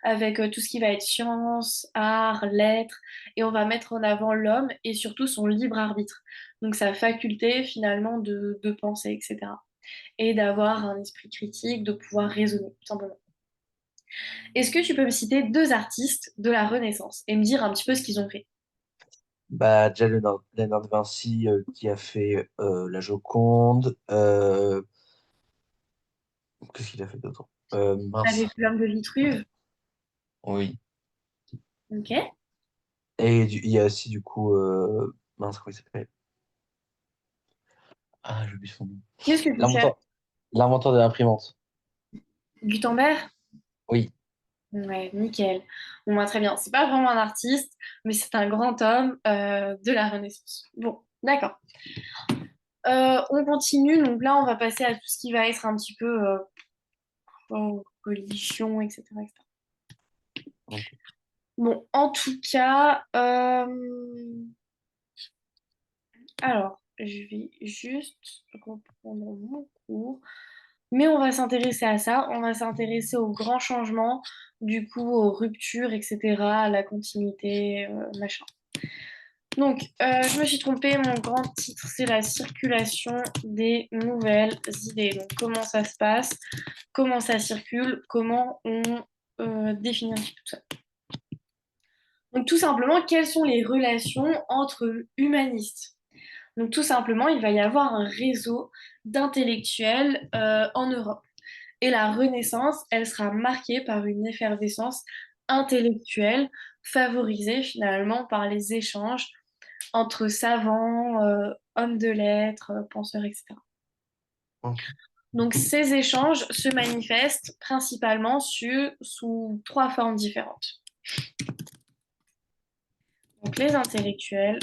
avec tout ce qui va être science, art, lettres, et on va mettre en avant l'homme et surtout son libre arbitre, donc sa faculté finalement de penser, etc. Et d'avoir un esprit critique, de pouvoir raisonner, tout simplement. Est-ce que tu peux me citer deux artistes de la Renaissance et me dire un petit peu ce qu'ils ont fait? Bah, déjà Léonard de Vinci qui a fait la Joconde. Qu'est-ce qu'il a fait d'autre? Avec Mince. l'homme de Vitruve, Oui. ok. Et il y a aussi du coup mince, comment il s'appelle? Ah, j'ai oublié son nom. Qu'est-ce que tu cherches? L'inventeur, l'inventeur de l'imprimante. Gutenberg? Oui. Ouais, nickel. Bon, bah, très bien. C'est pas vraiment un artiste, mais c'est un grand homme de la Renaissance. Bon, d'accord. On continue. Donc là, on va passer à tout ce qui va être un petit peu religion, etc., etc. Ok. Bon, en tout cas, alors, je vais juste reprendre mon cours. Mais on va s'intéresser à ça, on va s'intéresser aux grands changements, du coup aux ruptures, etc., à la continuité, machin. Donc, je me suis trompée, mon grand titre, c'est la circulation des nouvelles idées. Donc, comment ça se passe, comment ça circule, comment on définit un petit peu tout ça. Donc, tout simplement, quelles sont les relations entre humanistes? Donc, tout simplement, il va y avoir un réseau d'intellectuels en Europe. Et la Renaissance, elle sera marquée par une effervescence intellectuelle favorisée finalement par les échanges entre savants, hommes de lettres, penseurs, etc. Ok. Donc ces échanges se manifestent principalement sous trois formes différentes. Donc les intellectuels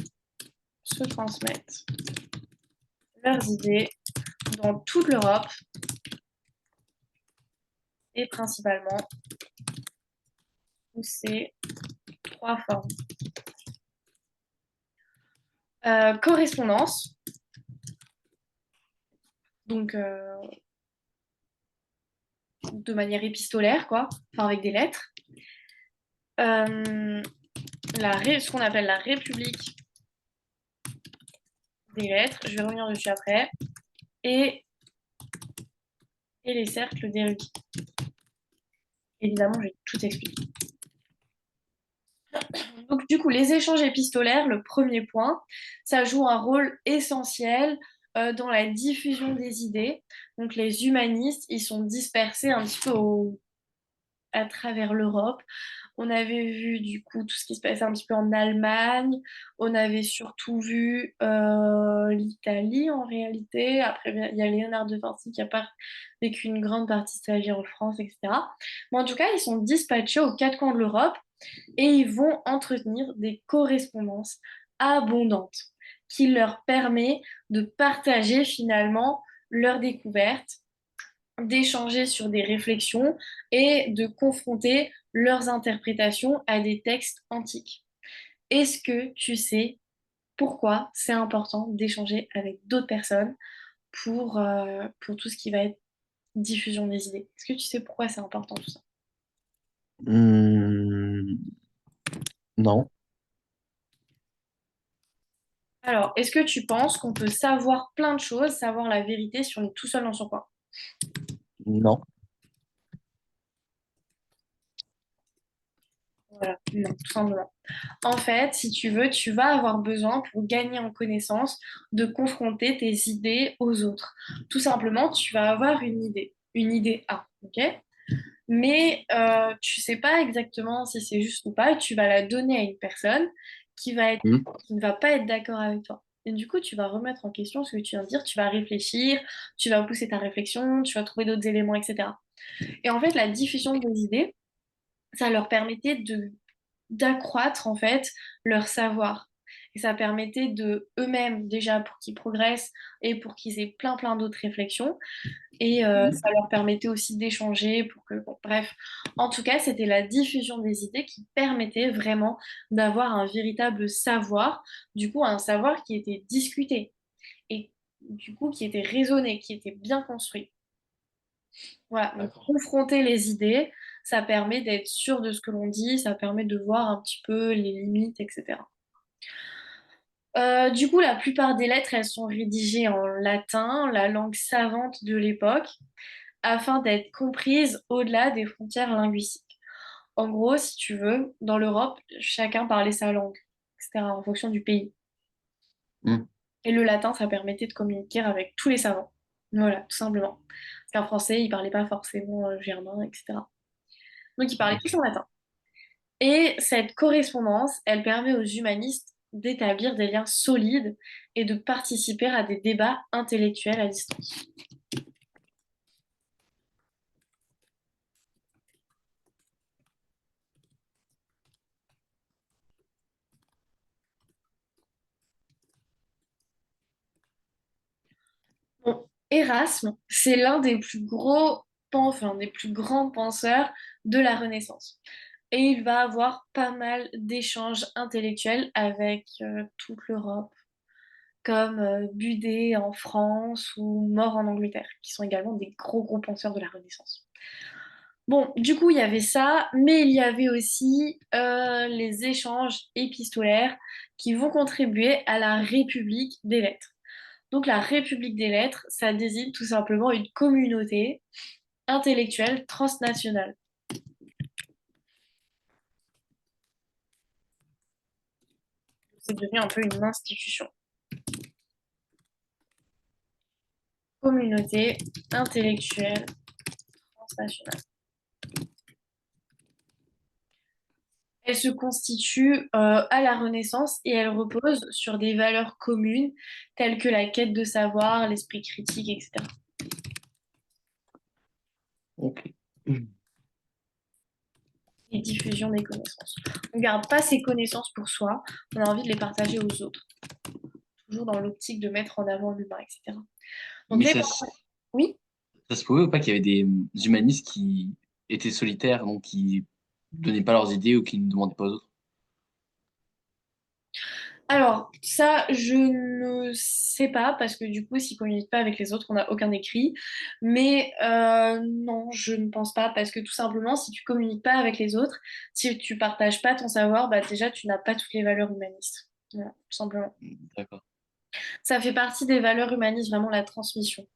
se transmettent leurs idées dans toute l'Europe et principalement sous ces trois formes. Correspondance, donc de manière épistolaire, quoi, enfin avec des lettres. Euh, ce qu'on appelle la République des lettres, je vais revenir dessus après, et, et les cercles d'érudits. Évidemment, je vais tout expliquer. Donc, du coup, les échanges épistolaires, le premier point, ça joue un rôle essentiel dans la diffusion des idées. Donc, les humanistes, ils sont dispersés un petit peu à travers l'Europe. On avait vu du coup tout ce qui se passait un petit peu en Allemagne. On avait surtout vu l'Italie en réalité. Après, il y a Léonard de Vinci qui a pas vécu une grande partie de sa vie en France, etc. Mais en tout cas, ils sont dispatchés aux quatre coins de l'Europe et ils vont entretenir des correspondances abondantes qui leur permet de partager finalement leurs découvertes, d'échanger sur des réflexions et de confronter leurs interprétations à des textes antiques. Est-ce que tu sais pourquoi c'est important d'échanger avec d'autres personnes pour tout ce qui va être diffusion des idées? Est-ce que tu sais pourquoi c'est important tout ça? Hmm, non, Alors, est-ce que tu penses qu'on peut savoir plein de choses, savoir la vérité si on est tout seul dans son coin? non. Voilà, non, tout simplement. En fait, si tu veux, tu vas avoir besoin pour gagner en connaissance de confronter tes idées aux autres. Tout simplement, tu vas avoir une idée A, ok? Mais tu sais pas exactement si c'est juste ou pas, et tu vas la donner à une personne Hmm. qui ne va pas être d'accord avec toi. Et du coup, tu vas remettre en question ce que tu viens de dire, tu vas réfléchir, tu vas pousser ta réflexion, tu vas trouver d'autres éléments, etc. Et en fait, la diffusion des idées, ça leur permettait d'accroître en fait leur savoir. Et ça permettait de eux-mêmes déjà pour qu'ils progressent et pour qu'ils aient plein d'autres réflexions. Et ça leur permettait aussi d'échanger pour que, bon, bref. En tout cas, c'était la diffusion des idées qui permettait vraiment d'avoir un véritable savoir, du coup un savoir qui était discuté et du coup qui était raisonné, qui était bien construit. Voilà, donc D'accord. confronter les idées, Ça permet d'être sûr de ce que l'on dit, ça permet de voir un petit peu les limites, etc. Du coup, la plupart des lettres, elles sont rédigées en latin, la langue savante de l'époque, afin d'être comprises au-delà des frontières linguistiques. En gros, si tu veux, dans l'Europe, chacun parlait sa langue, etc., en fonction du pays. Hmm. Et le latin, ça permettait de communiquer avec tous les savants. Voilà, tout simplement. Parce qu'un français, il parlait pas forcément germain, etc. Donc, ils parlaient tous Ok. en latin. Et cette correspondance, elle permet aux humanistes d'établir des liens solides et de participer à des débats intellectuels à distance. Bon, Erasme, c'est l'un des plus enfin, des plus grands penseurs de la Renaissance. Et il va avoir pas mal d'échanges intellectuels avec toute l'Europe, comme Budé en France ou More en Angleterre, qui sont également des gros penseurs de la Renaissance. Bon, du coup, il y avait ça, mais il y avait aussi les échanges épistolaires qui vont contribuer à la République des lettres. Donc la République des lettres, ça désigne tout simplement une communauté intellectuelle transnationale. C'est devenu un peu une institution. Communauté intellectuelle transnationale. Elle se constitue à la Renaissance et elle repose sur des valeurs communes telles que la quête de savoir, l'esprit critique, etc. Ok. Et diffusion des connaissances. On ne garde pas ses connaissances pour soi, on a envie de les partager aux autres, toujours dans l'optique de mettre en avant l'humain, etc. Donc Mais les... ça, Oui. ça se pouvait ou pas qu'il y avait des humanistes qui étaient solitaires, donc qui donnaient pas leurs idées ou qui ne demandaient pas aux autres? Alors, ça, je ne sais pas, parce que du coup, s'ils ne communiquent pas avec les autres, on n'a aucun écrit. Mais non, je ne pense pas, parce que tout simplement, si tu communiques pas avec les autres, si tu partages pas ton savoir, bah déjà, tu n'as pas toutes les valeurs humanistes. Voilà, tout simplement. D'accord. Ça fait partie des valeurs humanistes, vraiment la transmission.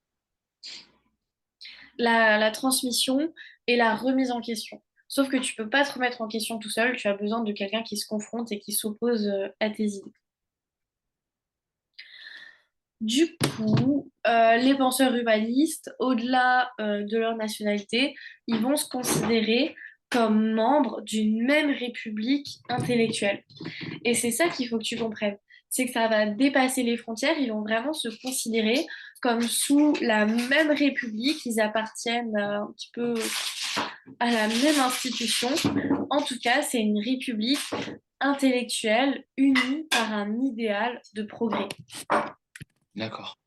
La transmission et la remise en question. Sauf que tu peux pas te remettre en question tout seul, tu as besoin de quelqu'un qui se confronte et qui s'oppose à tes idées. Du coup, les penseurs humanistes, au-delà de leur nationalité, ils vont se considérer comme membres d'une même république intellectuelle. Et c'est ça qu'il faut que tu comprennes. C'est que ça va dépasser les frontières, ils vont vraiment se considérer comme sous la même république, ils appartiennent un petit peu à la même institution. En tout cas, c'est une république intellectuelle unie par un idéal de progrès. D'accord.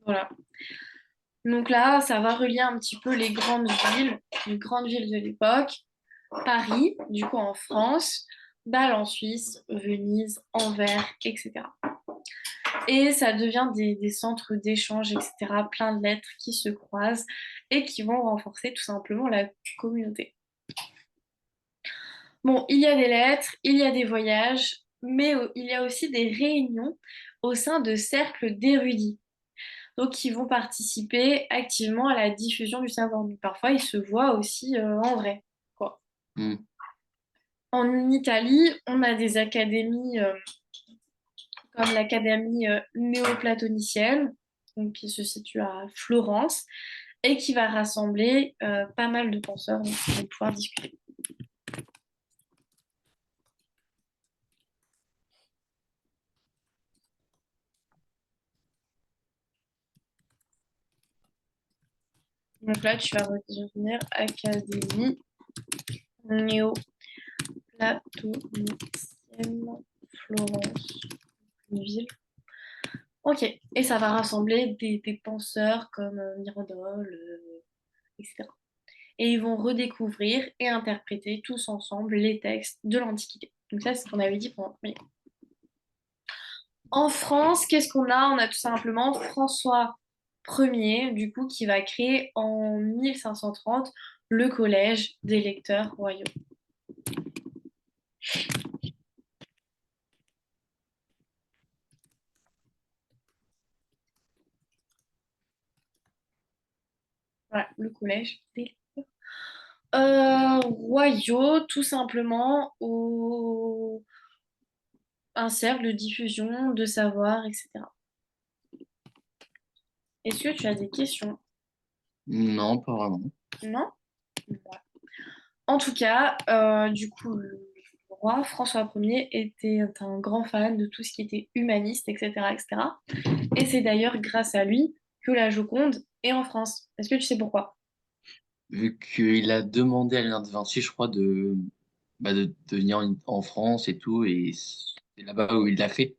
Voilà. Donc là, ça va relier un petit peu les grandes villes de l'époque. Paris, du coup en France, Bâle en Suisse, Venise, Anvers, etc. Et ça devient des centres d'échange, etc. Plein de lettres qui se croisent et qui vont renforcer tout simplement la communauté. Bon, il y a des lettres, il y a des voyages, mais il y a aussi des réunions au sein de cercles d'érudits. Donc qui vont participer activement à la diffusion du savoir. Mais parfois, ils se voient aussi en vrai, quoi. Hmm. En Italie, on a des académies comme l'académie néoplatonicienne, donc, qui se situe à Florence, et qui va rassembler pas mal de penseurs donc, qui vont pouvoir discuter. Donc là, tu vas retenir Académie néoplatonicienne, Florence, une ville. Ok, et ça va rassembler des penseurs comme Mirandol, etc. Et ils vont redécouvrir et interpréter tous ensemble les textes de l'Antiquité. Donc ça, c'est ce qu'on avait dit pendant le premier. En France, qu'est-ce qu'on a? On a tout simplement François Ier, du coup, qui va créer en 1530 le collège des lecteurs royaux. Voilà, le collège des royaux, tout simplement, un cercle de diffusion de savoir, etc. Est-ce que tu as des questions? Non, pas vraiment. Non? Ouais. En tout cas, du coup, le roi François Ier était un grand fan de tout ce qui était humaniste, etc., etc. Et c'est d'ailleurs grâce à lui que la Joconde est en France. Est-ce que tu sais pourquoi? Vu qu'il a demandé à Léonard de Vinci, je crois, de venir en France et tout, et c'est là-bas où il l'a fait.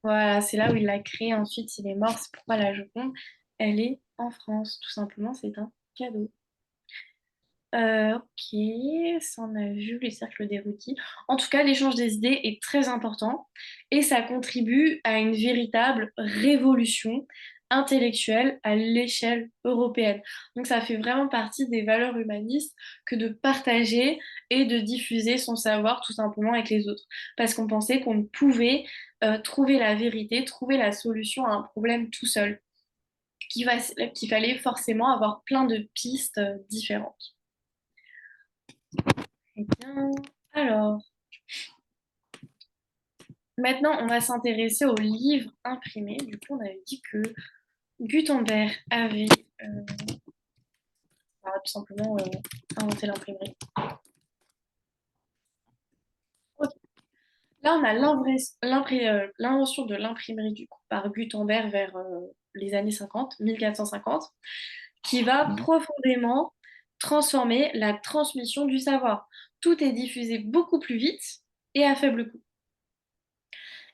Voilà, c'est là où il l'a créé. Ensuite, il est mort. C'est pourquoi la Joconde, elle est en France. Tout simplement, c'est un cadeau. Ok, ça on a vu les cercles d'érudits. En tout cas, l'échange des idées est très important et ça contribue à une véritable révolution intellectuelle à l'échelle européenne. Donc ça fait vraiment partie des valeurs humanistes que de partager et de diffuser son savoir tout simplement avec les autres. Parce qu'on pensait qu'on ne pouvait trouver la vérité, trouver la solution à un problème tout seul, qu'il fallait forcément avoir plein de pistes différentes. Très bien. Alors, maintenant, on va s'intéresser aux livres imprimés. Du coup, on avait dit que Gutenberg avait tout simplement inventé l'imprimerie. Ok. Là, on a l'invention de l'imprimerie du coup, par Gutenberg vers les années 50, 1450, qui va Mhm. profondément transformer la transmission du savoir. Tout est diffusé beaucoup plus vite et à faible coût.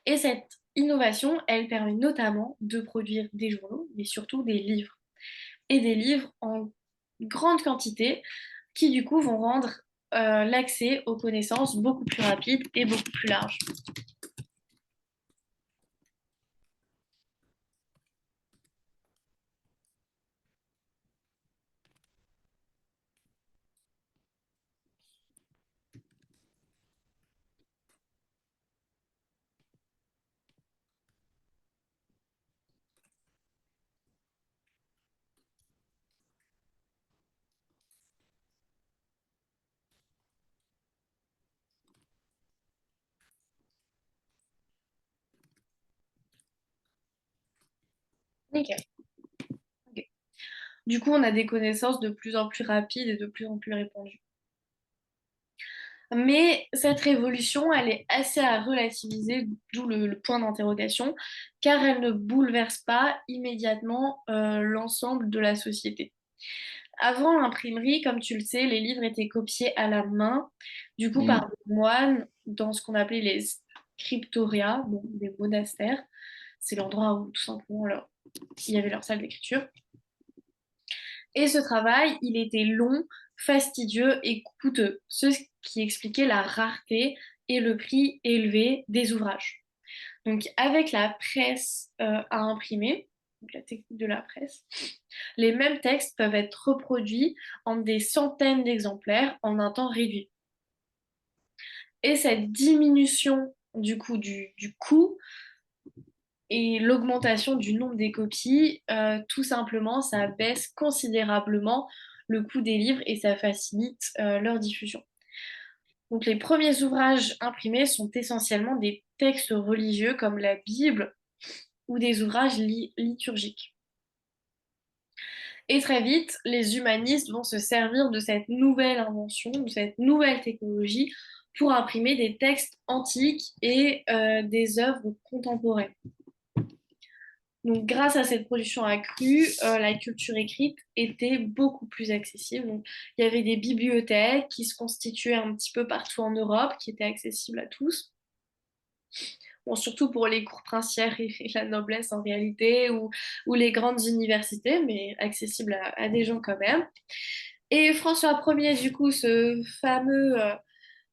Et cette innovation, elle permet notamment de produire des journaux, mais surtout des livres. Et des livres en grande quantité qui du coup vont rendre l'accès aux connaissances beaucoup plus rapide et beaucoup plus large. Nickel. Ok. Du coup, on a des connaissances de plus en plus rapides et de plus en plus répandues. Mais cette révolution, elle est assez à relativiser, d'où le point d'interrogation, car elle ne bouleverse pas immédiatement l'ensemble de la société. Avant l'imprimerie, comme tu le sais, les livres étaient copiés à la main, du coup par Mhm. des moines dans ce qu'on appelait les scriptoria, donc des monastères. C'est l'endroit où tout simplement il y avait leur salle d'écriture. Et ce travail, il était long, fastidieux et coûteux, ce qui expliquait la rareté et le prix élevé des ouvrages. Donc avec la presse à imprimer, donc la technique de la presse, les mêmes textes peuvent être reproduits en des centaines d'exemplaires en un temps réduit. Et cette diminution du coût et l'augmentation du nombre des copies, tout simplement, ça baisse considérablement le coût des livres et ça facilite leur diffusion. Donc les premiers ouvrages imprimés sont essentiellement des textes religieux comme la Bible ou des ouvrages liturgiques. Et très vite, les humanistes vont se servir de cette nouvelle invention, de cette nouvelle technologie pour imprimer des textes antiques et des œuvres contemporaines. Donc, grâce à cette production accrue, la culture écrite était beaucoup plus accessible. Donc, il y avait des bibliothèques qui se constituaient un petit peu partout en Europe, qui étaient accessibles à tous. Bon, surtout pour les cours princières et la noblesse en réalité, ou les grandes universités, mais accessibles à des gens quand même. Et François Ier, du coup, ce fameux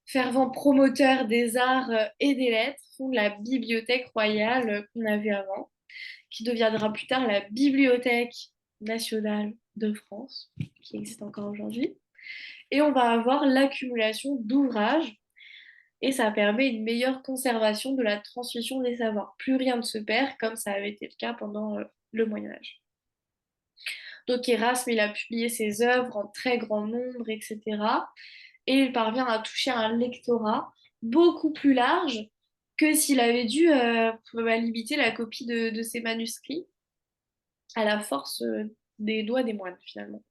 fervent promoteur des arts et des lettres, fonde la bibliothèque royale qu'on a vue avant, qui deviendra plus tard la Bibliothèque nationale de France, qui existe encore aujourd'hui. Et on va avoir l'accumulation d'ouvrages et ça permet une meilleure conservation de la transmission des savoirs. Plus rien ne se perd comme ça avait été le cas pendant le Moyen Âge. Donc Erasme, il a publié ses œuvres en très grand nombre, etc. Et il parvient à toucher un lectorat beaucoup plus large que s'il avait dû limiter la copie de ses manuscrits à la force des doigts des moines, finalement.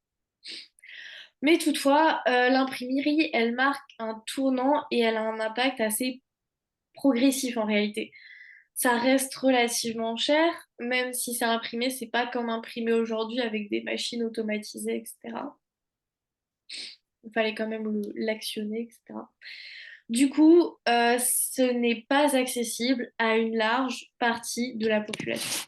Mais toutefois, l'imprimerie, elle marque un tournant et elle a un impact assez progressif en réalité. Ça reste relativement cher, même si c'est imprimé, c'est pas comme imprimé aujourd'hui avec des machines automatisées, etc. Il fallait quand même l'actionner, etc. Du coup, ce n'est pas accessible à une large partie de la population.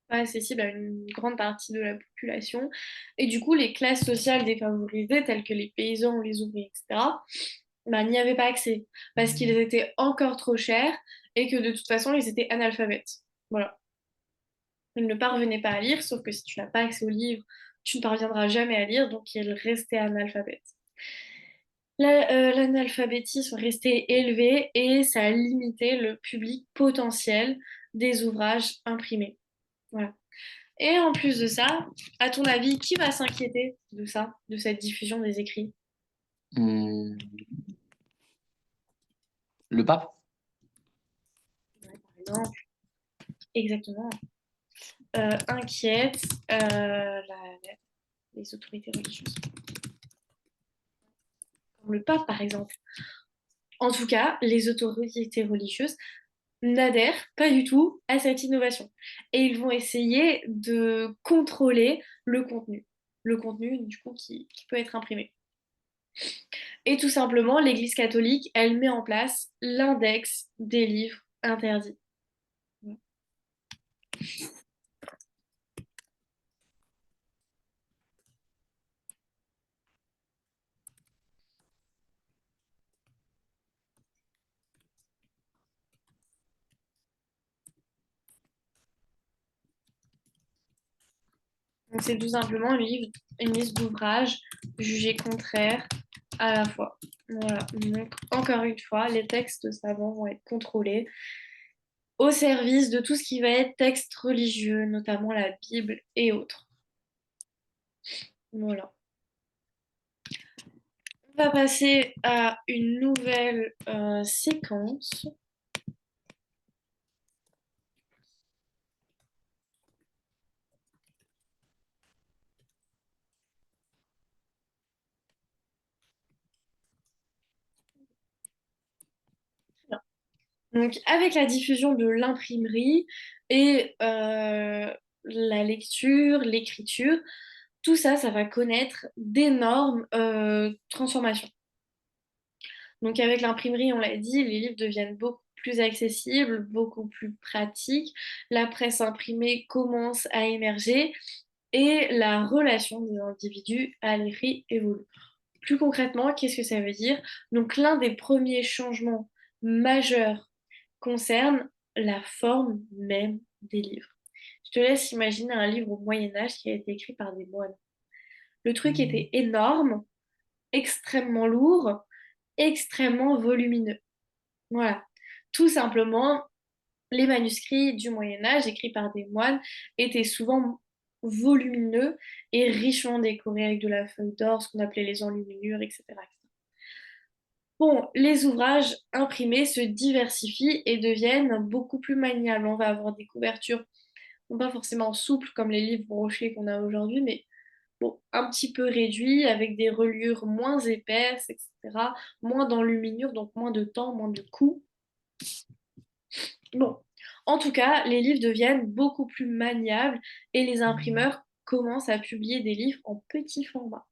Pas accessible à une grande partie de la population. Et du coup, les classes sociales défavorisées, telles que les paysans ou les ouvriers, etc., bah, n'y avaient pas accès parce qu'ils étaient encore trop chers et que de toute façon, ils étaient analphabètes. Voilà. Ils ne parvenaient pas à lire, sauf que si tu n'as pas accès aux livres, tu ne parviendras jamais à lire, donc ils restaient analphabètes. L'analphabétisme restait élevé et ça a limité le public potentiel des ouvrages imprimés. Voilà. Et en plus de ça, à ton avis, qui va s'inquiéter de ça, de cette diffusion des écrits? Hum, le pape? Ouais, par exemple, exactement. Inquiète les autorités religieuses. Comme le pape, par exemple. En tout cas, les autorités religieuses n'adhèrent pas du tout à cette innovation. Et ils vont essayer de contrôler le contenu du coup qui peut être imprimé. Et tout simplement, l'Église catholique, elle met en place l'index des livres interdits. Donc c'est tout simplement une liste d'ouvrages jugés contraires à la foi. Voilà. Donc encore une fois, les textes savants vont être contrôlés au service de tout ce qui va être texte religieux, notamment la Bible et autres. Voilà. On va passer à une nouvelle séquence. Donc, avec la diffusion de l'imprimerie et la lecture, l'écriture, tout ça, ça va connaître d'énormes transformations. Donc, avec l'imprimerie, on l'a dit, les livres deviennent beaucoup plus accessibles, beaucoup plus pratiques. La presse imprimée commence à émerger et la relation des individus à l'écrit évolue. Plus concrètement, qu'est-ce que ça veut dire? Donc, l'un des premiers changements majeurs concerne la forme même des livres. Je te laisse imaginer un livre au Moyen Âge qui a été écrit par des moines. Le truc était énorme, extrêmement lourd, extrêmement volumineux. Voilà. Tout simplement, les manuscrits du Moyen Âge écrits par des moines étaient souvent volumineux et richement décorés avec de la feuille d'or, ce qu'on appelait les enluminures, etc. Bon, les ouvrages imprimés se diversifient et deviennent beaucoup plus maniables. On va avoir des couvertures, non pas forcément souples comme les livres brochés qu'on a aujourd'hui, mais bon, un petit peu réduits, avec des reliures moins épaisses, etc. Moins d'enluminure, donc moins de temps, moins de coûts. Bon, en tout cas, les livres deviennent beaucoup plus maniables et les imprimeurs commencent à publier des livres en petit format.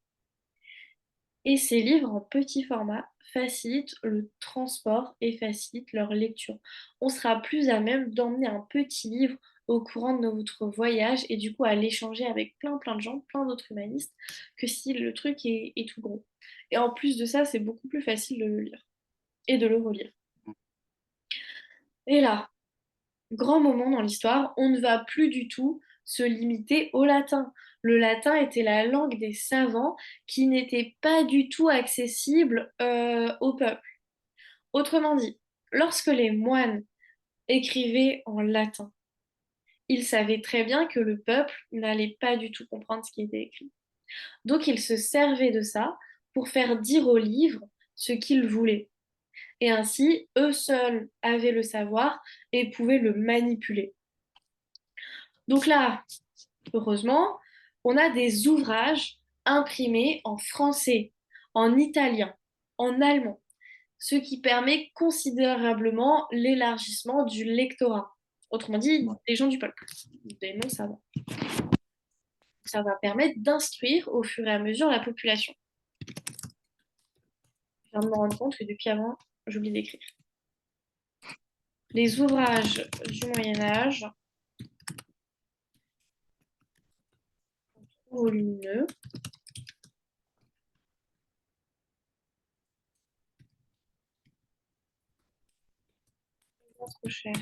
Et ces livres en petit format facilitent le transport et facilitent leur lecture. On sera plus à même d'emmener un petit livre au courant de notre voyage et du coup à l'échanger avec plein de gens, plein d'autres humanistes, que si le truc est tout gros. Et en plus de ça, c'est beaucoup plus facile de le lire et de le relire. Et là, grand moment dans l'histoire, on ne va plus du tout se limiter au latin. Le latin était la langue des savants qui n'était pas du tout accessible au peuple. Autrement dit, lorsque les moines écrivaient en latin, ils savaient très bien que le peuple n'allait pas du tout comprendre ce qui était écrit. Donc ils se servaient de ça pour faire dire au livre ce qu'ils voulaient. Et ainsi, eux seuls avaient le savoir et pouvaient le manipuler. Donc là, heureusement, on a des ouvrages imprimés en français, en italien, en allemand, ce qui permet considérablement l'élargissement du lectorat. Autrement dit, Ouais. des gens du peuple, des non-savants. Ça va permettre d'instruire au fur et à mesure la population. Je viens de me rendre compte que depuis avant, j'oublie d'écrire. Les ouvrages du Moyen Âge, volumineux, pas trop cher.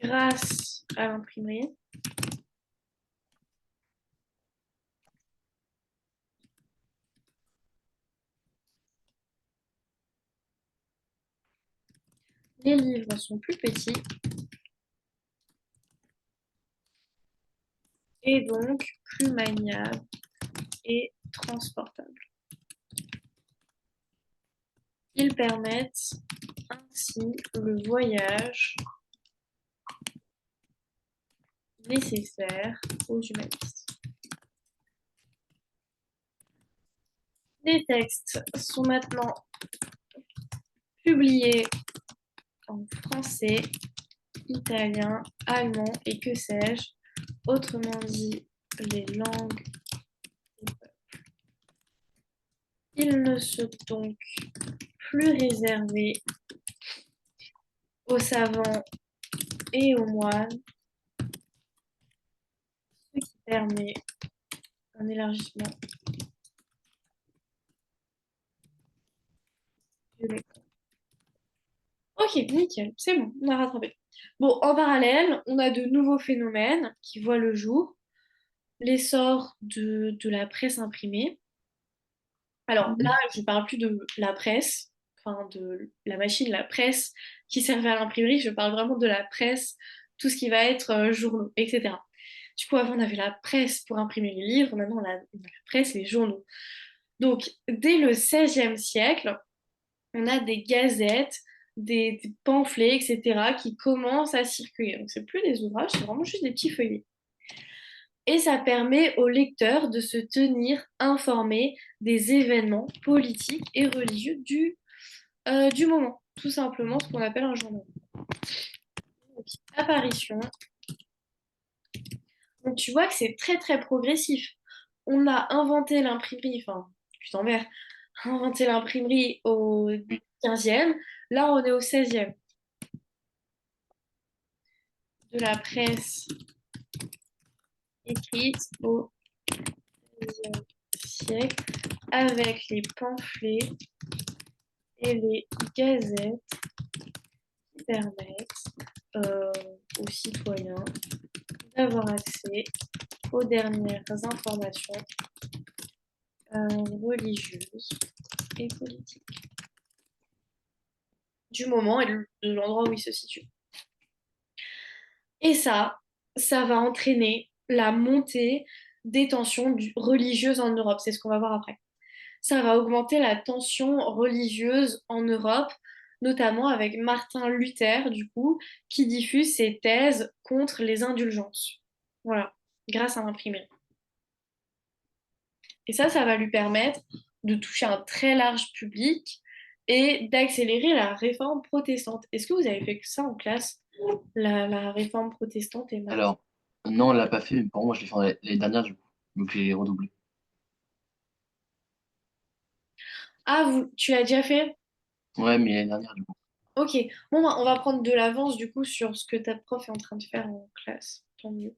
Grâce à l'imprimerie, les livres sont plus petits et donc plus maniables et transportables. Ils permettent ainsi le voyage nécessaire aux humanistes. Les textes sont maintenant publiés en français, italien, allemand et que sais-je, autrement dit les langues. Ils ne sont donc plus réservés aux savants et aux moines, ce qui permet un élargissement du lecteur. Ok, nickel, c'est bon, on a rattrapé. Bon, en parallèle, on a de nouveaux phénomènes qui voient le jour. L'essor de la presse imprimée. Alors là, Mhm. je ne parle plus de la presse, enfin de la machine, la presse qui servait à l'imprimerie, je parle vraiment de la presse, tout ce qui va être journaux, etc. Du coup, avant, on avait la presse pour imprimer les livres, maintenant, on a la presse, les journaux. Donc, dès le XVIe siècle, on a des gazettes, des pamphlets, etc., qui commencent à circuler. Donc, c'est plus des ouvrages, c'est vraiment juste des petits feuillets. Et ça permet aux lecteurs de se tenir informés des événements politiques et religieux du moment. Tout simplement ce qu'on appelle un journal. Donc, apparition. Donc tu vois que c'est très progressif. On a inventé l'imprimerie, enfin, tu t'emmerdes, inventé l'imprimerie au Oui. 15e, là on est au 16e. De la presse écrite au 16e siècle avec les pamphlets et les gazettes qui permettent euh, aux citoyens d'avoir accès aux dernières informations religieuses et politiques du moment et de l'endroit où il se situe. Et ça va entraîner la montée des tensions religieuses en Europe. C'est ce qu'on va voir après. Ça va augmenter la tension religieuse en Europe, notamment avec Martin Luther, du coup, qui diffuse ses thèses contre les indulgences. Voilà, grâce à l'imprimerie. Et ça va lui permettre de toucher un très large public et d'accélérer la réforme protestante. Est-ce que vous avez fait que ça en classe, la réforme protestante et Martin? Alors, non, on l'a pas fait, mais pour moi, je l'ai fait l'année dernière, du coup. Donc, j'ai redoublé. Ah, tu l'as déjà fait? Ouais, mais l'année dernière, du coup. Ok, bon, bah, on va prendre de l'avance du coup sur ce que ta prof est en train de faire en classe. Tant mieux.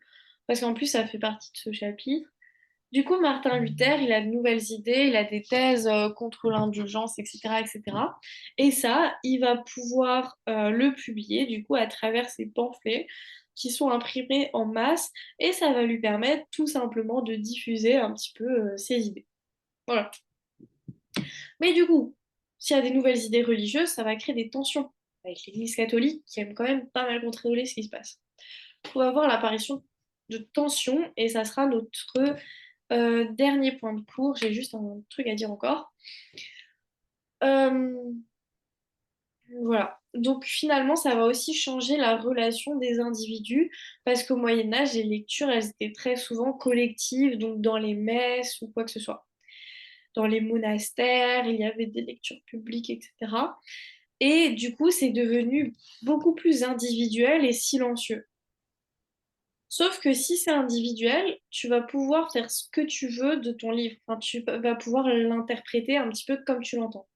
Parce qu'en plus, ça fait partie de ce chapitre. Du coup, Martin Luther, il a de nouvelles idées, il a des thèses contre l'indulgence, etc., etc. Et cetera. Et ça, il va pouvoir le publier du coup à travers ses pamphlets qui sont imprimés en masse et ça va lui permettre tout simplement de diffuser un petit peu ses idées. Voilà. Mais du coup, s'il y a des nouvelles idées religieuses, ça va créer des tensions avec l'Église catholique qui aime quand même pas mal contrôler ce qui se passe. On va avoir l'apparition de tensions et ça sera notre dernier point de cours. J'ai juste un truc à dire encore. Euh, voilà. Donc finalement, ça va aussi changer la relation des individus parce qu'au Moyen Âge, les lectures, elles étaient très souvent collectives, donc dans les messes ou quoi que ce soit. Dans les monastères, il y avait des lectures publiques, etc. Et du coup, c'est devenu beaucoup plus individuel et silencieux. Sauf que si c'est individuel, tu vas pouvoir faire ce que tu veux de ton livre. Enfin, tu vas pouvoir l'interpréter un petit peu comme tu l'entends.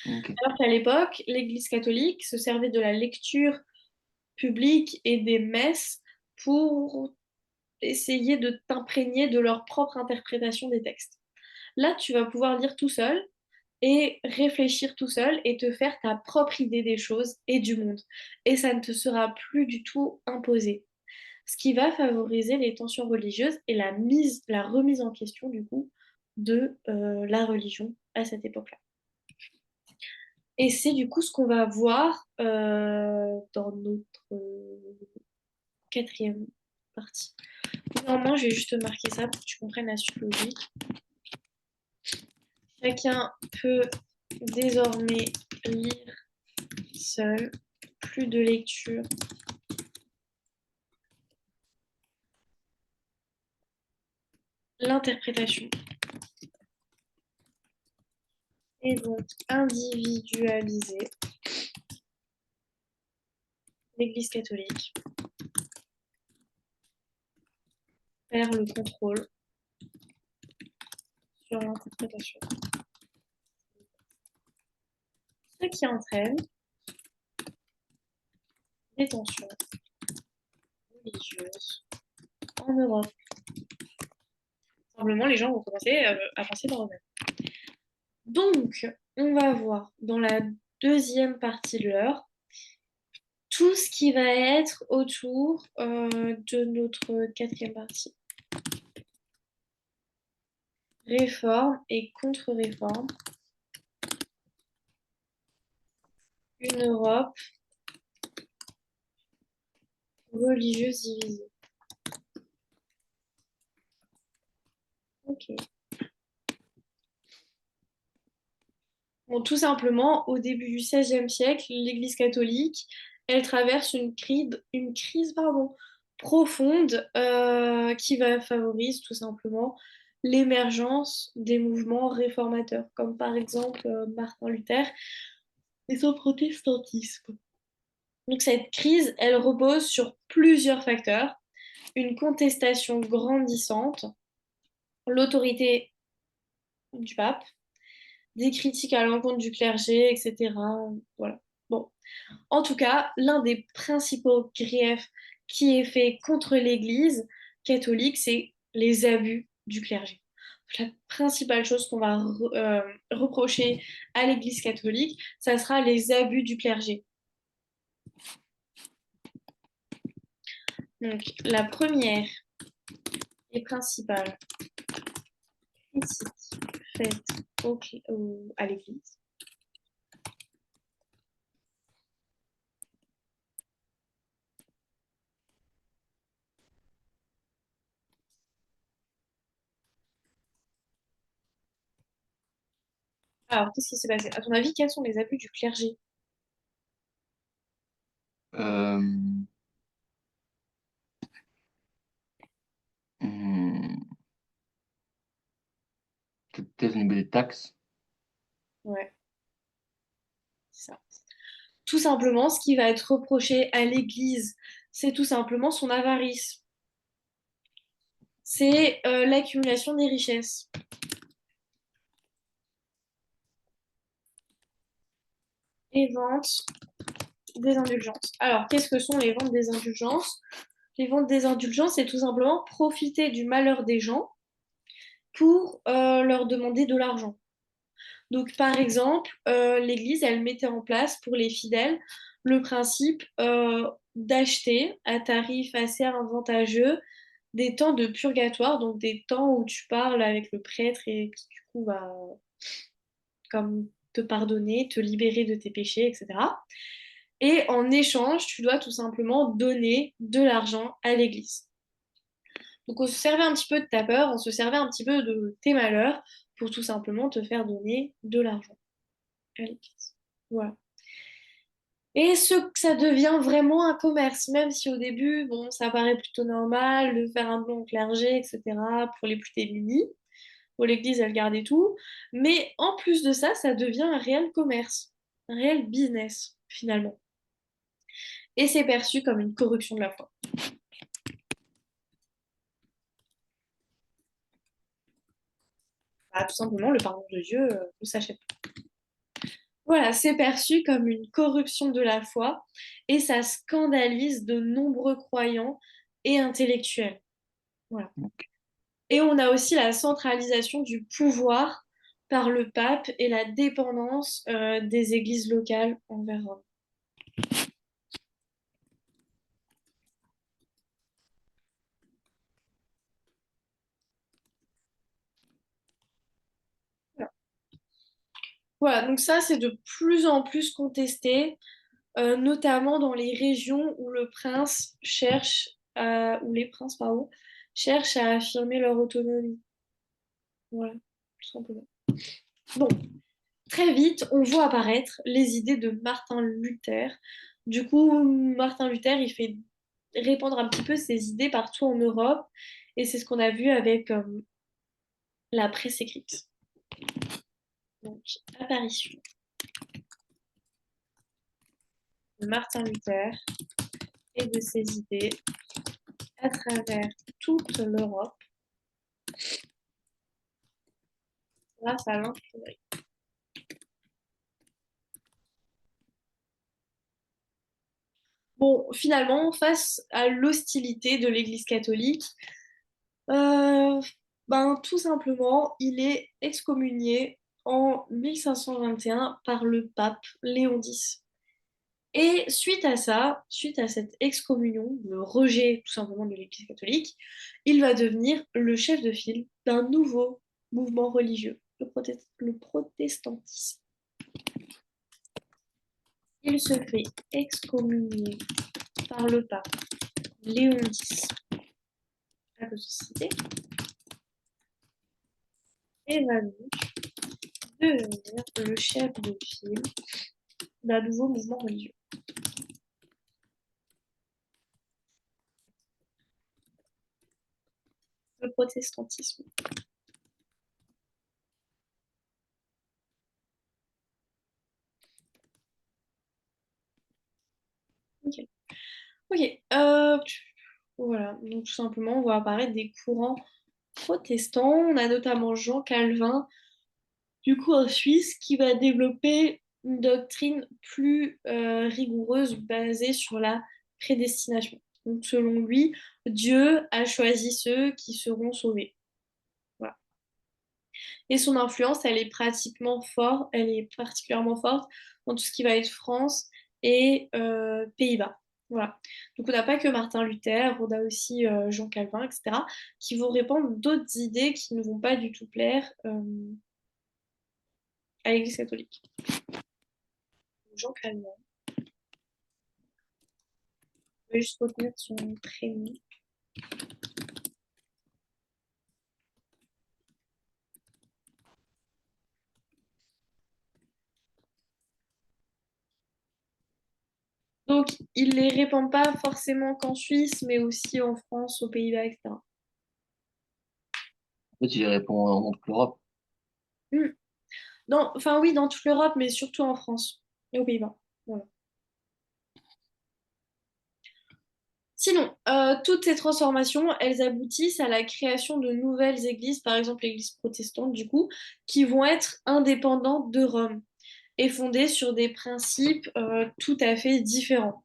Ok. Alors qu'à l'époque, l'Église catholique se servait de la lecture publique et des messes pour essayer de t'imprégner de leur propre interprétation des textes. Là, tu vas pouvoir lire tout seul et réfléchir tout seul et te faire ta propre idée des choses et du monde. Et ça ne te sera plus du tout imposé. Ce qui va favoriser les tensions religieuses et la remise en question du coup de la religion à cette époque-là. Et c'est du coup ce qu'on va voir dans notre quatrième partie. Néanmoins, je vais juste marquer ça pour que tu comprennes la suite logique. Chacun peut désormais lire seul, plus de lecture. L'interprétation est donc individualisée. L'Église catholique perd le contrôle sur l'interprétation, ce qui entraîne des tensions religieuses en Europe. Simplement, les gens vont commencer à penser dans eux-mêmes. Donc, on va voir dans la deuxième partie de l'heure tout ce qui va être autour de notre quatrième partie. Réforme et contre-réforme. Une Europe religieuse divisée. Ok. Bon, tout simplement, au début du XVIe siècle, l'Église catholique, elle traverse une crise pardon, profonde qui va favoriser tout simplement l'émergence des mouvements réformateurs, comme par exemple Martin Luther et son protestantisme. Donc cette crise, elle repose sur plusieurs facteurs. Une contestation grandissante, l'autorité du pape, des critiques à l'encontre du clergé, etc. Voilà. Bon. En tout cas, l'un des principaux griefs qui est fait contre l'Église catholique, c'est les abus du clergé. La principale chose qu'on va reprocher à l'Église catholique, ça sera les abus du clergé. Donc, la première et principale critique faite à l'Église, alors, qu'est-ce qui s'est passé? À ton avis, quels sont les abus du clergé? Euh, hmm, peut-être au niveau des taxes. Ouais, c'est ça. Tout simplement, ce qui va être reproché à l'Église, c'est tout simplement son avarice. C'est l'accumulation des richesses. Et vente des indulgences. Alors, qu'est-ce que sont les ventes des indulgences? Les ventes des indulgences, c'est tout simplement profiter du malheur des gens pour leur demander de l'argent. Donc, par exemple, l'Église, elle mettait en place pour les fidèles le principe d'acheter à tarif assez avantageux des temps de purgatoire, donc des temps où tu parles avec le prêtre et qui du coup va comme te pardonner, te libérer de tes péchés, etc. Et en échange, tu dois tout simplement donner de l'argent à l'Église. Donc on se servait un petit peu de ta peur, on se servait un petit peu de tes malheurs pour tout simplement te faire donner de l'argent à l'Église. Voilà. Et ça devient vraiment un commerce, même si au début, bon, ça paraît plutôt normal de faire un don au clergé, etc., pour les plus démunis. Pour l'Église, elle gardait tout. Mais en plus de ça, ça devient un réel commerce, un réel business, finalement. Et c'est perçu comme une corruption de la foi. Bah, tout simplement, le pardon de Dieu ne s'achète pas. Voilà, c'est perçu comme une corruption de la foi et ça scandalise de nombreux croyants et intellectuels. Voilà. Et on a aussi la centralisation du pouvoir par le pape et la dépendance des églises locales envers Rome. Voilà. Voilà, donc ça, c'est de plus en plus contesté, notamment dans les régions où le prince cherche, où les princes, pardon, cherchent à affirmer leur autonomie. Voilà, tout simplement. Bon, très vite, on voit apparaître les idées de Martin Luther. Du coup, Martin Luther, il fait répandre un petit peu ses idées partout en Europe, et c'est ce qu'on a vu avec la presse écrite. Donc, apparition de Martin Luther et de ses idées à travers toute l'Europe grâce à l'imprimerie. Bon, finalement, face à l'hostilité de l'Église catholique, euh, ben, tout simplement, il est excommunié en 1521 par le pape Léon X. Et suite à ça, suite à cette excommunion, le rejet tout simplement de l'Église catholique, il va devenir le chef de file d'un nouveau mouvement religieux, le protestantisme. Il se fait excommunier par le pape Léon X à cause de cité et va donc devenir le chef de file d'un nouveau mouvement religieux, le protestantisme. Ok. Ok. Voilà. Donc tout simplement, on voit apparaître des courants protestants. On a notamment Jean Calvin, du coup en Suisse, qui va développer une doctrine plus rigoureuse basée sur la prédestination. Donc selon lui, Dieu a choisi ceux qui seront sauvés. Voilà. Et son influence, elle est particulièrement forte dans tout ce qui va être France et Pays-Bas. Voilà. Donc on n'a pas que Martin Luther, on a aussi Jean Calvin, etc., qui vont répandre d'autres idées qui ne vont pas du tout plaire à l'Église catholique. Jean Calvin. Je vais juste retenir son prénom. Donc, il les répand pas forcément qu'en Suisse, mais aussi en France, aux Pays-Bas, etc. En fait, il répond en toute l'Europe. Hmm. Enfin oui, dans toute l'Europe, mais surtout en France et aux Pays-Bas. Voilà. Sinon, toutes ces transformations, elles aboutissent à la création de nouvelles églises, par exemple l'église protestante, du coup, qui vont être indépendantes de Rome et fondées sur des principes tout à fait différents.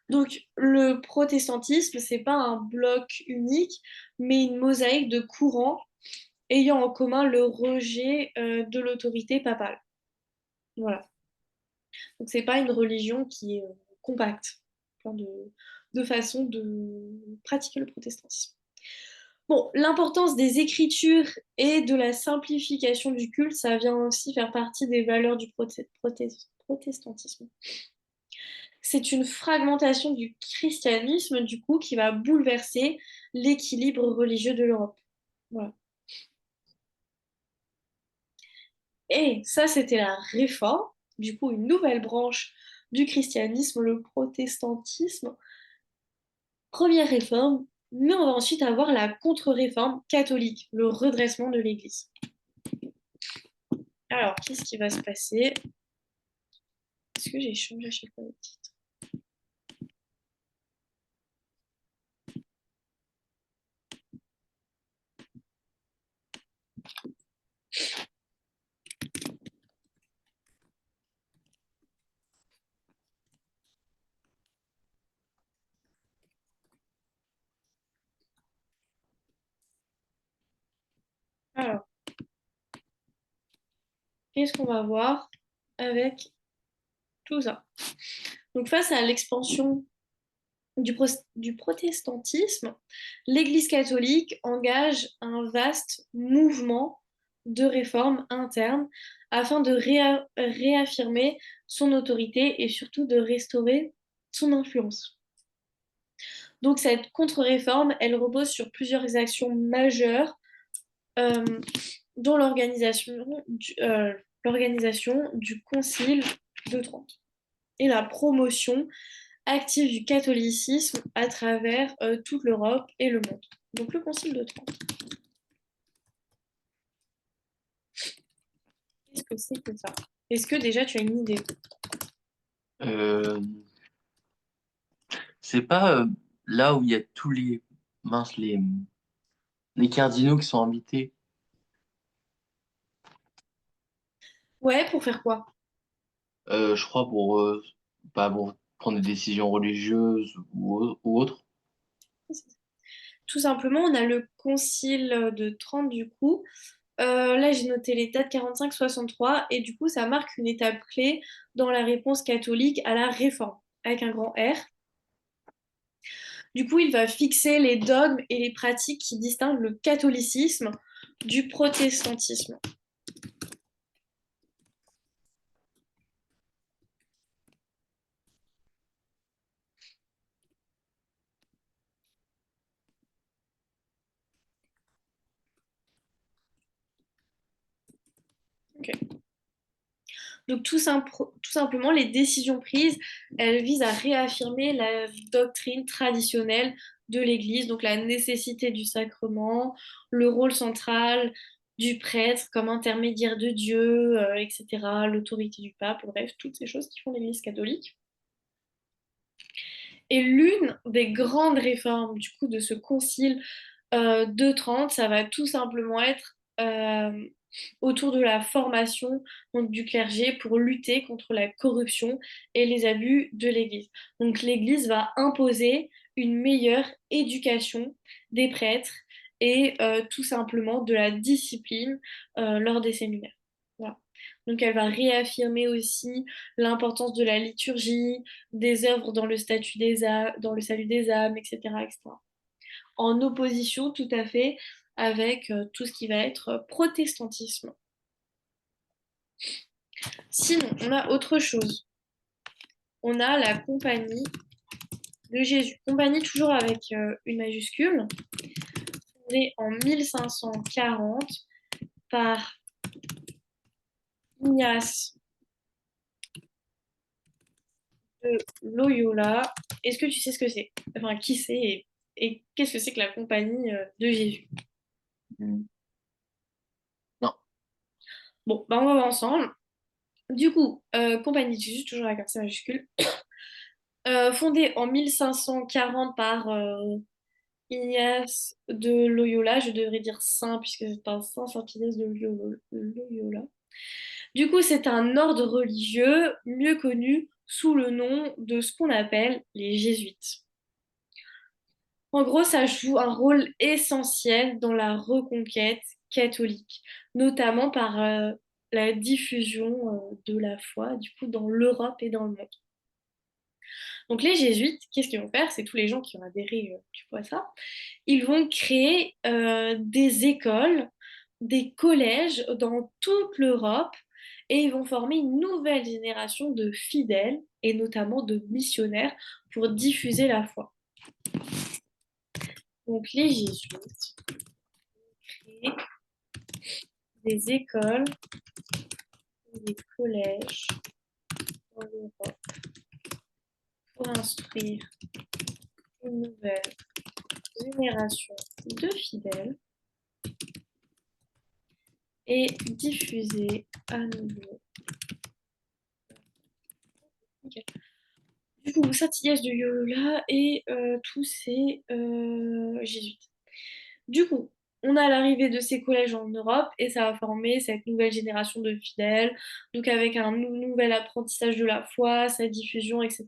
Donc, le protestantisme, c'est pas un bloc unique, mais une mosaïque de courants ayant en commun le rejet de l'autorité papale. Voilà. Donc, c'est pas une religion qui est compacte, plein de façons de pratiquer le protestantisme. Bon, l'importance des écritures et de la simplification du culte, ça vient aussi faire partie des valeurs du protestantisme. C'est une fragmentation du christianisme, du coup, qui va bouleverser l'équilibre religieux de l'Europe. Voilà. Et ça, c'était la réforme, du coup, une nouvelle branche du christianisme, le protestantisme. Première réforme, mais on va ensuite avoir la contre-réforme catholique, le redressement de l'Église. Alors, qu'est-ce qui va se passer? Est-ce que j'ai changé à chaque fois le titre? Alors, qu'est-ce qu'on va voir avec tout ça? Donc, face à l'expansion du protestantisme, l'Église catholique engage un vaste mouvement de réforme interne afin de réaffirmer son autorité et surtout de restaurer son influence. Donc cette contre-réforme, elle repose sur plusieurs actions majeures, euh, dont l'organisation du Concile de Trente et la promotion active du catholicisme à travers toute l'Europe et le monde. Donc le Concile de Trente. Qu'est-ce que c'est que ça? Est-ce que déjà tu as une idée? Euh, c'est pas là où il y a tous les minces les cardinaux qui sont invités. Ouais, pour faire quoi? Je crois pour prendre des décisions religieuses ou autres. Tout simplement, on a le Concile de Trente du coup. Là, j'ai noté les dates 45-63 et du coup, ça marque une étape clé dans la réponse catholique à la réforme, avec un grand R. Du coup, il va fixer les dogmes et les pratiques qui distinguent le catholicisme du protestantisme. Ok. Donc tout simplement, les décisions prises, elles visent à réaffirmer la doctrine traditionnelle de l'Église, donc la nécessité du sacrement, le rôle central du prêtre comme intermédiaire de Dieu, etc., l'autorité du pape, bref, toutes ces choses qui font l'Église catholique. Et l'une des grandes réformes du coup de ce concile de Trente, ça va tout simplement être autour de la formation donc, du clergé pour lutter contre la corruption et les abus de l'Église. Donc l'Église va imposer une meilleure éducation des prêtres et tout simplement de la discipline lors des séminaires. Voilà. Donc elle va réaffirmer aussi l'importance de la liturgie, des œuvres dans le statut des âmes, dans le salut des âmes, etc., etc. En opposition tout à fait avec tout ce qui va être protestantisme. Sinon, on a autre chose. On a la compagnie de Jésus. Compagnie toujours avec une majuscule, fondée en 1540 par Ignace de Loyola. Est-ce que tu sais ce que c'est? Enfin, qui c'est et qu'est-ce que c'est que la compagnie de Jésus? Hmm. Non. Bon, bah, on va voir ensemble. Du coup, Compagnie de Jésus, toujours avec un C majuscule, fondée en 1540 par Ignace de Loyola, je devrais dire saint puisque c'est un saint Ignace de Loyola. Du coup, c'est un ordre religieux mieux connu sous le nom de ce qu'on appelle les jésuites. En gros, ça joue un rôle essentiel dans la reconquête catholique, notamment par la diffusion de la foi, du coup, dans l'Europe et dans le monde. Donc les jésuites, qu'est-ce qu'ils vont faire? C'est tous les gens qui ont adhéré, tu vois ça. Ils vont créer des écoles, des collèges dans toute l'Europe et ils vont former une nouvelle génération de fidèles et notamment de missionnaires pour diffuser la foi. Donc les jésuites créent des écoles, des collèges dans l'Europe pour instruire une nouvelle génération de fidèles et diffuser à nouveau. Okay. Du coup, Saint-Ignace de Loyola et tous ces jésuites. Du coup, on a l'arrivée de ces collèges en Europe et ça va former cette nouvelle génération de fidèles, donc avec un nouvel apprentissage de la foi, sa diffusion, etc.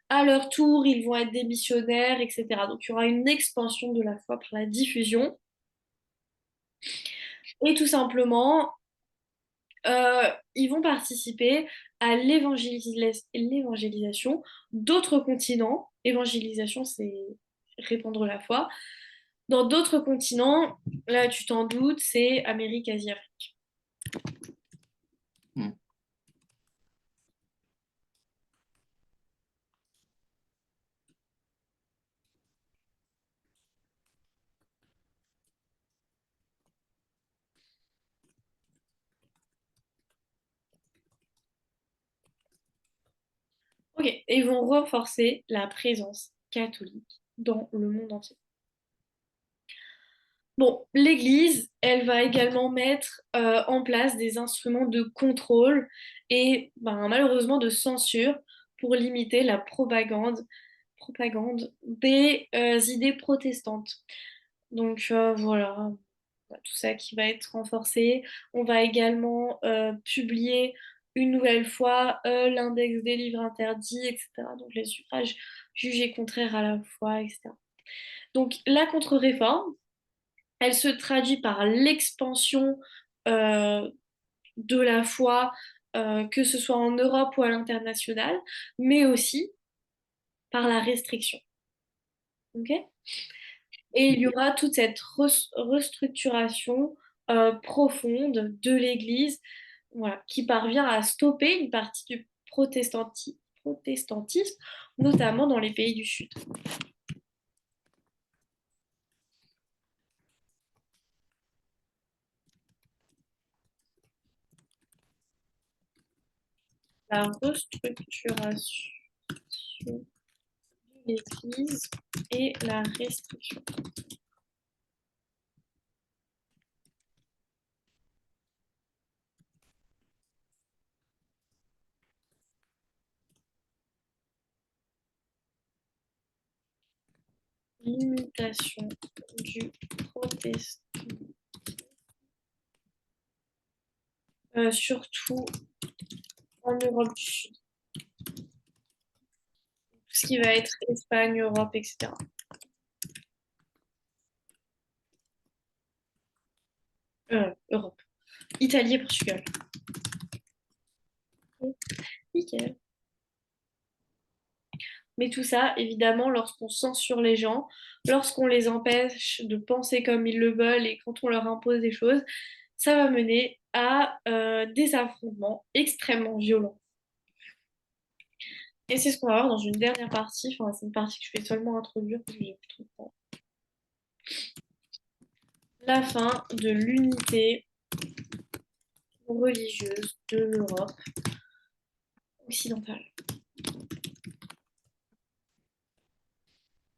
À leur tour, ils vont être des missionnaires, etc. Donc il y aura une expansion de la foi par la diffusion. Et tout simplement, ils vont participer à l'évangélisation d'autres continents. Évangélisation, c'est répandre la foi. Dans d'autres continents, là tu t'en doutes, c'est Amérique, Asie, Afrique. Hmm. Ok, et ils vont renforcer la présence catholique dans le monde entier. Bon, l'Église, elle va également mettre en place des instruments de contrôle et ben, malheureusement de censure pour limiter la propagande des idées protestantes. Donc voilà, tout ça qui va être renforcé. On va également publier une nouvelle fois l'index des livres interdits, etc. Donc les suffrages jugés contraires à la foi, etc. Donc la contre-réforme, elle se traduit par l'expansion euh, de la foi, que ce soit en Europe ou à l'international, mais aussi par la restriction. Okay, et il y aura toute cette restructuration profonde de l'Église, voilà, qui parvient à stopper une partie du protestantisme, notamment dans les pays du Sud. La restructuration de l'Église et la restriction. Limitation du protestantisme, surtout en Europe du Sud. Tout ce qui va être Espagne, Europe, etc. Europe. Italie et Portugal. Nickel. Mais tout ça, évidemment, lorsqu'on censure les gens, lorsqu'on les empêche de penser comme ils le veulent et quand on leur impose des choses, ça va mener à des affrontements extrêmement violents. Et c'est ce qu'on va voir dans une dernière partie. Enfin, c'est une partie que je vais seulement introduire parce que j'ai plus trop de temps. La fin de l'unité religieuse de l'Europe occidentale.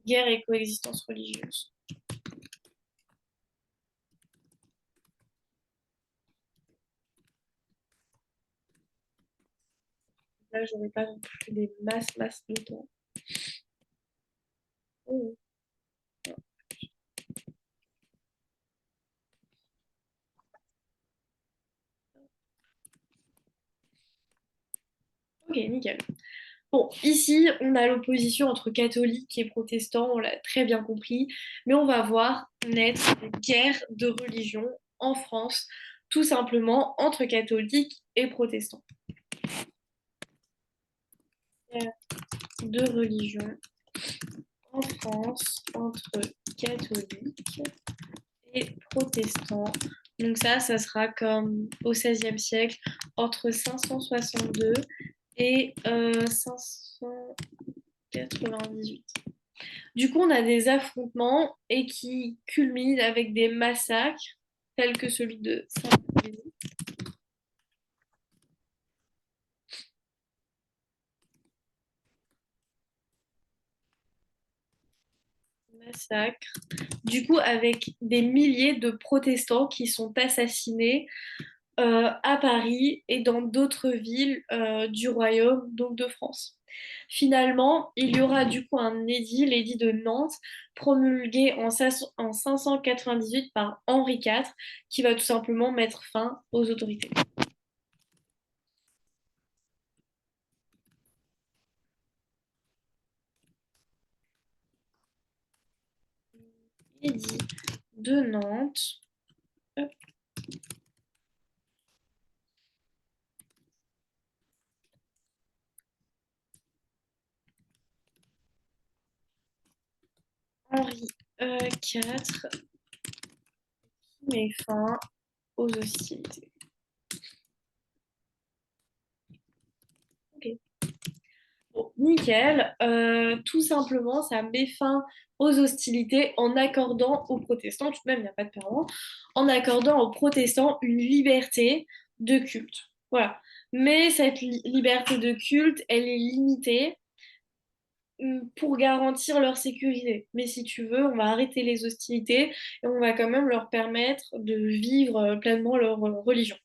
Guerre et coexistence religieuse. Là, j'aurais pas non plus des masses de temps. Oh. Ok, nickel. Bon, ici, on a l'opposition entre catholiques et protestants, on l'a très bien compris, mais on va voir naître une guerre de religion en France, tout simplement entre catholiques et protestants. Guerre de religion en France entre catholiques et protestants. Donc ça sera comme au XVIe siècle, entre 562 et 598. Du coup, on a des affrontements et qui culminent avec des massacres tels que celui de Saint-Denis. Massacre. Du coup, avec des milliers de protestants qui sont assassinés à Paris et dans d'autres villes du royaume, donc de France. Finalement, il y aura du coup un édit, l'édit de Nantes, promulgué en 598 par Henri IV, qui va tout simplement mettre fin aux autorités. Édit de Nantes. Hop. Henri IV met fin aux hostilités. Ok. Bon, nickel. Tout simplement, ça met fin aux hostilités en accordant aux protestants, tout de même, il n'y a pas de perdant, en accordant aux protestants une liberté de culte. Voilà. Mais cette liberté de culte, elle est limitée pour garantir leur sécurité. Mais si tu veux, on va arrêter les hostilités et on va quand même leur permettre de vivre pleinement leur religion.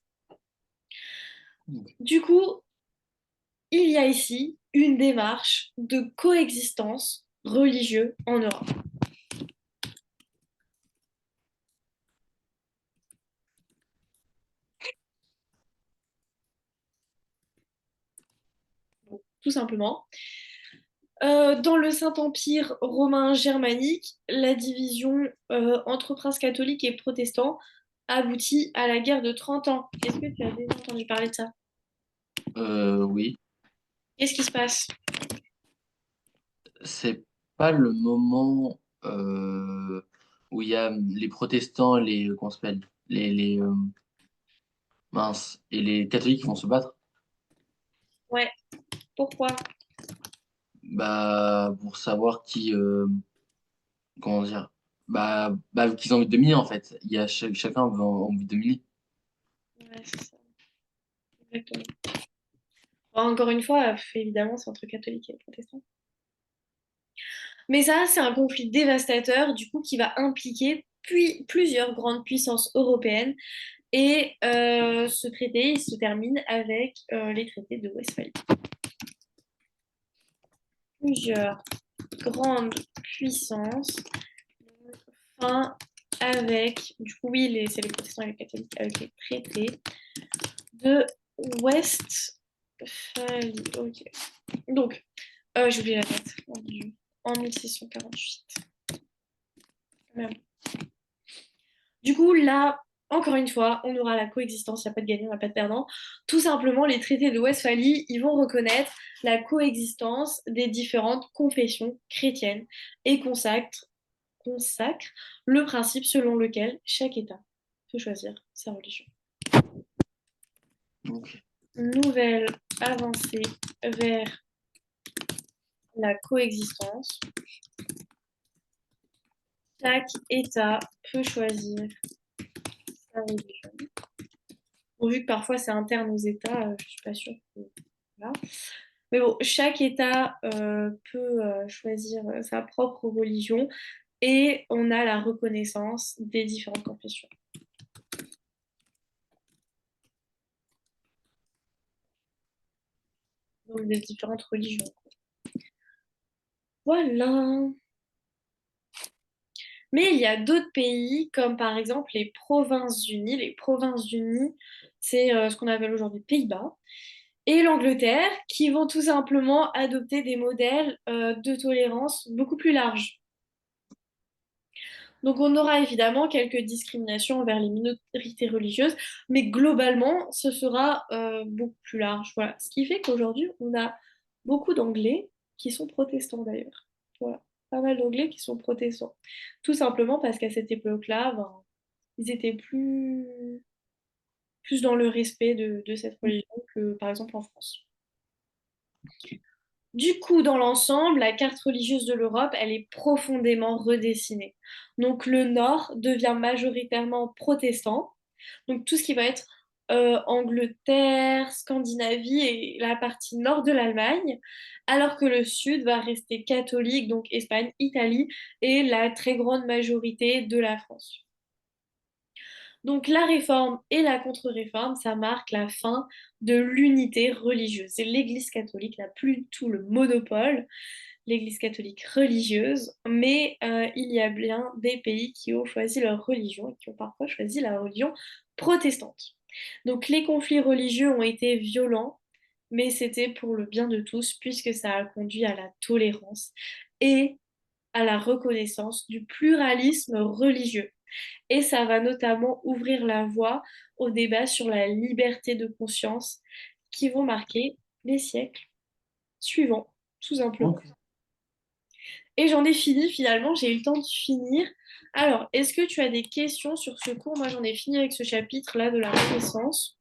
Du coup, il y a ici une démarche de coexistence religieuse en Europe. Donc, tout simplement. Dans le Saint-Empire romain germanique, la division entre princes catholiques et protestants aboutit à la guerre de 30 ans. Est-ce que tu as déjà entendu parler de ça? Oui. Qu'est-ce qui se passe? C'est pas le moment où il y a les protestants, comment ça s'appelle, mince, et les catholiques qui vont se battre. Ouais, pourquoi? Bah, pour savoir comment dire, qu'ils ont envie de dominer en fait. Chacun a envie de dominer. Ouais, c'est ça, exactement. Bon, encore une fois, évidemment, c'est entre catholiques et protestants. Mais ça, c'est un conflit dévastateur, du coup, qui va impliquer plusieurs grandes puissances européennes. Et ce traité, il se termine avec les traités de Westphalie. Plusieurs grandes puissances, fin avec, du coup, oui, c'est les protestants et les catholiques, avec les traités de Westphalie. Ok. Donc, j'ai oublié la date, mon Dieu. En 1648. Même. Du coup, là, encore une fois, on aura la coexistence, il n'y a pas de gagnant, il n'y a pas de perdant. Tout simplement, les traités de Westphalie, ils vont reconnaître la coexistence des différentes confessions chrétiennes et consacrent le principe selon lequel chaque État peut choisir sa religion. Ok. Nouvelle avancée vers la coexistence. Chaque État peut choisir sa religion. Bon, vu que parfois c'est interne aux États, je ne suis pas sûre que... Voilà. Mais bon, chaque État peut choisir sa propre religion et on a la reconnaissance des différentes confessions. donc des différentes religions. Voilà. Mais il y a d'autres pays, comme par exemple les Provinces-Unies. Les Provinces-Unies, c'est ce qu'on appelle aujourd'hui Pays-Bas. Et l'Angleterre, qui vont tout simplement adopter des modèles de tolérance beaucoup plus larges. Donc on aura évidemment quelques discriminations envers les minorités religieuses, mais globalement, ce sera beaucoup plus large. Voilà. Ce qui fait qu'aujourd'hui, on a beaucoup d'Anglais qui sont protestants d'ailleurs. Voilà. Pas mal d'Anglais qui sont protestants. Tout simplement parce qu'à cette époque-là, ben, ils étaient plus dans le respect de cette religion que par exemple en France. Ok. Du coup, dans l'ensemble, la carte religieuse de l'Europe, elle est profondément redessinée. Donc le Nord devient majoritairement protestant, donc tout ce qui va être Angleterre, Scandinavie et la partie nord de l'Allemagne, alors que le Sud va rester catholique, donc Espagne, Italie et la très grande majorité de la France. Donc la réforme et la contre-réforme, ça marque la fin de l'unité religieuse. Et l'Église catholique n'a plus du tout le monopole, l'Église catholique religieuse, mais il y a bien des pays qui ont choisi leur religion et qui ont parfois choisi la religion protestante. Donc les conflits religieux ont été violents, mais c'était pour le bien de tous, puisque ça a conduit à la tolérance et à la reconnaissance du pluralisme religieux. Et ça va notamment ouvrir la voie aux débats sur la liberté de conscience qui vont marquer les siècles suivants, tout simplement. Ok. Et j'en ai fini finalement, j'ai eu le temps de finir. Alors, est-ce que tu as des questions sur ce cours? Moi, j'en ai fini avec ce chapitre-là de la Renaissance.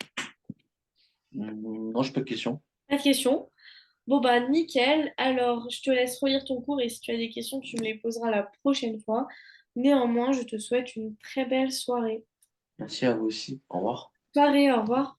Non, j'ai pas de questions. Pas de questions? Bon, bah, nickel. Alors, je te laisse relire ton cours et si tu as des questions, tu me les poseras la prochaine fois. Néanmoins, je te souhaite une très belle soirée. Merci à vous aussi. Au revoir. Soirée, au revoir.